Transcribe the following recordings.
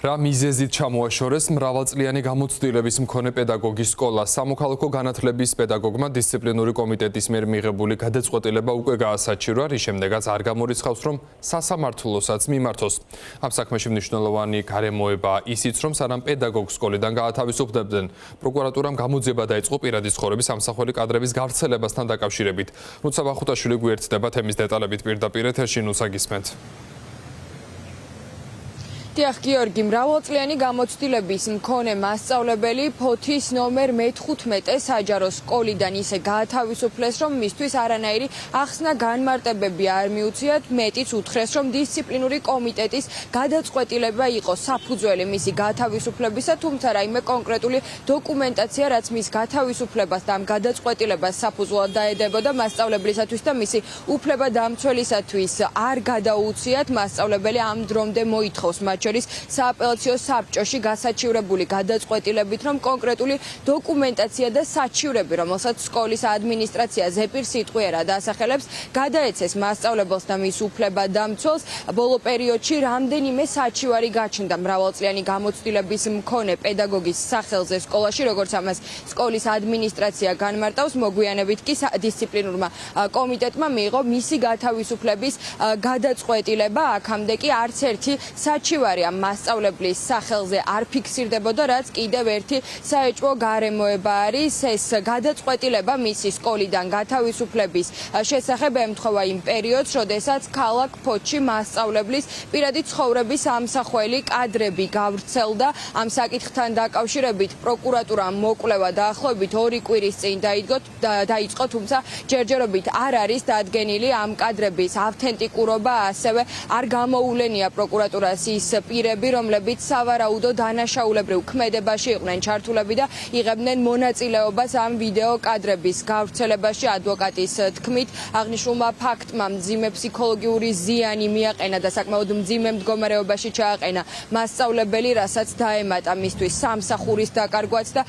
რა მიზეზით ჩამოაშორეს მრავალწლიანი გამოცდილების მქონე პედაგოგის სკოლა. სამოქალაქო განათლების პედაგოგმა დისციპლინური კომიტეტის მიერ მიღებული გადაწყვეტილება უკვე გაასაჩირვა, რის შემდეგაც არ გამორიცხავს, რომ სასამართლოსაც მიმართოს. ამ საქმეში მნიშვნელოვანი გარემოება ისიც, რომ სანამ პედაგოგს სკოლიდან გაათავისუფლებდნენ, პროკურატურამ გამოძიება დაიწყო პირადი ცხოვრების ამსახველი კადრების გავრცელებასთან დაკავშირებით. ნუცა ბახუტაშვილი გვერდდება თემის დეტალებით პირდაპირ ეთერში, ნუცა გისმენთ. დიახ, გიორგი, მრავალწლიანი გამოცდილების მქონე მასწავლებელი ფოთის ნომერ მე-15 საჯარო სკოლიდან ისე გაათავისუფლეს, რომ მისთვის არანაირი ახსნა განმარტებები არ მიუციათ, მეტიც უთხრეს, რომ დისციპლინური კომიტეტის გადაწყვეტილება იყო საფუძველი მისი გაათავისუფლებისა, თუმცა რაიმე კონკრეტული დოკუმენტაცია, რაც მის გათავისუფლებას და ამ გადაწყვეტილებას საფუძვლად დაედებოდა მასწავლებლისათვის და მისი უფლებადამცველისათვის არ გადაუციათ, მასწავლებელი ამ დრომდე მოითხოვს მათ შორის სააპელაციო საბჭოში გასაჩივრებული გადაწყვეტილებით, რომ კონკრეტული დოკუმენტაცია და საჩივრები, რომელსაც სკოლის ადმინისტრაცია ზეპირ სიტყვიერად ასახელებს, გადაეცეს მასწავლებელს და მის უფლებადამცველს. ბოლო პერიოდში რამდენიმე საჩივარი გაჩნდა მრავალწლიანი გამოცდილების მქონე პედაგოგის სახელზე სკოლაში, როგორც ამას სკოლის ადმინისტრაცია განმარტავს, მოგვიანებით კი დისციპლინურმა კომიტეტმა მიიღო მისი გათავისუფლების გადაწყვეტილება. აქამდე კი არც ერთი საჩივარი ამ მასწავლებლის სახელზე არ ფიქსირდებოდა, რაც კიდევ ერთი საეჭვო გარემოება არის. ეს გადაწყვეტილება მისი სკოლიდან გათავისუფლების შესახებ ემთხვევა იმ პერიოდს, როდესაც ქალაქ ფოთში მასწავლებლის პირადი ცხოვრების ამსახველი კადრები გავრცელდა. ამ საკითხთან დაკავშირებით პროკურატურამ მოკვლევა დაახლოებით 2 კვირის წინ დაიწყო, თუმცა ჯერჯერობით არ არის დადგენილი ამ კადრების ავთენტიკურობა, ასევე არ გამოულენია პროკურატურას ის პირები, რომლებიც სავარაუდო დანაშაულებრივ ქმედებაში იყვნენ ჩართულები და იღებდნენ მონაწილეობას ამ ვიდეო კადრების გავრცელებაში. ადვოკატის თქმით, აღნიშნულმა ფაქტმა მძიმე ფსიქოლოგიური ზიანი მიაყენა და საკმაოდ მძიმე მდგომარეობაში ჩააყენა მასწავლებელი, რასაც დაემატა მისთვის სამსახურის დაკარგვაც და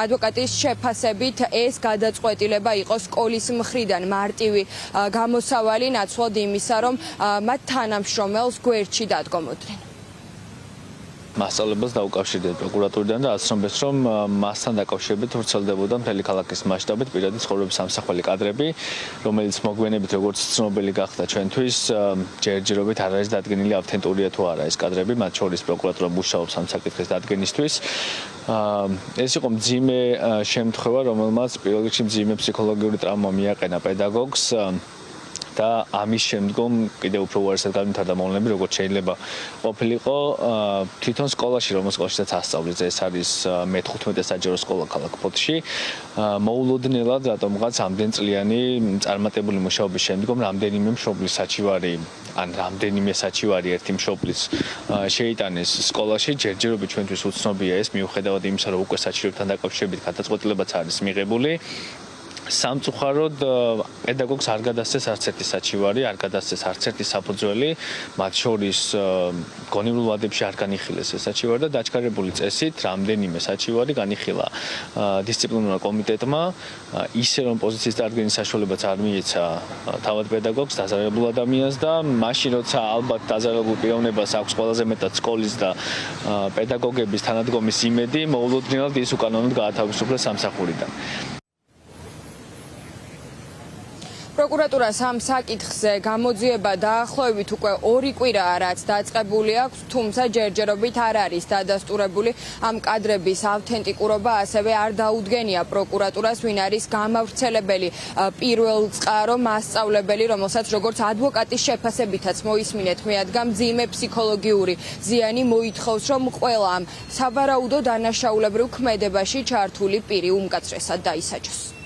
ადვოკატის შეფასებით ეს გადაწყვეტილება იყო სკოლის მხრიდან მარტივი გამოსავალი ნაცვლად იმისა, რომ მათ თანამშრომელს გვერდში დადგომოდნენ. მასწავლებელს დაუკავშირდეთ პროკურატურიდან და აცნობეს, რომ მასთან დაკავშირებით ვრცელდებოდა მთელი ქალაქის მასშტაბით პირადი ცხოვრების ამსახველი კადრები, რომელიც მოგვიანებით როგორც ცნობილი გახდა ჩვენთვის, ჯერჯერობით არ არის დადგენილი ავთენტურია თუ არა ეს კადრები, მათ შორის პროკურატურა მუშაობს ამ საკითხის დადგენისთვის. ეს იყო მძიმე შემთხვევა, რომელმაც პირველ რიგში მძიმე ფსიქოლოგიური ტრავმა მიაყენა პედაგოგს. და ამის შემდგომ კიდევ უფრო უარესად განვითარდა მოვლენები, როგორც შეიძლება ყოფილიყო თვითონ სკოლაში, რომელსაც სკოლაშიც ასწავლის. ეს არის მე-15 საჯარო სკოლა ქალაქ ფოთში. მოულოდნელად რატომღაც ამდენწლიანი წარმატებული მუშაობის შემდგომ რამდენიმე მშობლის საჩივარი, რამდენიმე საჩივარი ერთი მშობლის შეიტანეს სკოლაში. ჯერჯერობით ჩვენთვის უცნობია ეს, მიუხედავად იმისა, რომ უკვე საჩივრებთან დაკავშირებით გადაწყვეტილებაც არის მიღებული. სამწუხაროდ პედაგოგს არ გადასცეს არც ერთი საჩივარი, არ გადასცეს არც ერთი საფუძველი, მათ შორის გონივრულ ვადებში არ განიხილეს ეს საჩივარი და დაჩქარებული წესით რამდენიმე საჩივარი განიხილა დისციპლინურმა კომიტეტმა, ისე რომ პოზიციის დადგენის საშუალებაც არ მიეცა თავად პედაგოგს, დაზარალებულ ადამიანს და მაშინ როცა ალბათ დაზარალებულ პიროვნებას აქვს ყველაზე მეტად სკოლის და პედაგოგების თანადგომის იმედი, მოულოდნელად ის უკანონოდ გაათავისუფლეს სამსახურიდან. პროკურატურას ამ საკითხზე გამოძიება დაახლოებით უკვე 2 კვირაა, რაც დაწყებული აქვს, თუმცა ჯერჯერობით არ არის დადასტურებული ამ კადრების ავთენტიკურობა, ასევე არ დაუდგენია პროკურატურას, ვინ არის გამავრცელებელი პირველწყარო მასწავლებელი, რომელსაც როგორც ადვოკატის შეფასებითაც მოისმინეთ, მეადგა მძიმე ფსიქოლოგიური ზიანი, მოითხოვს, რომ ყველა ამ სავარაუდო დანაშაულებრივ ქმედებაში ჩართული პირი უმკაცრესად დაისაჯოს.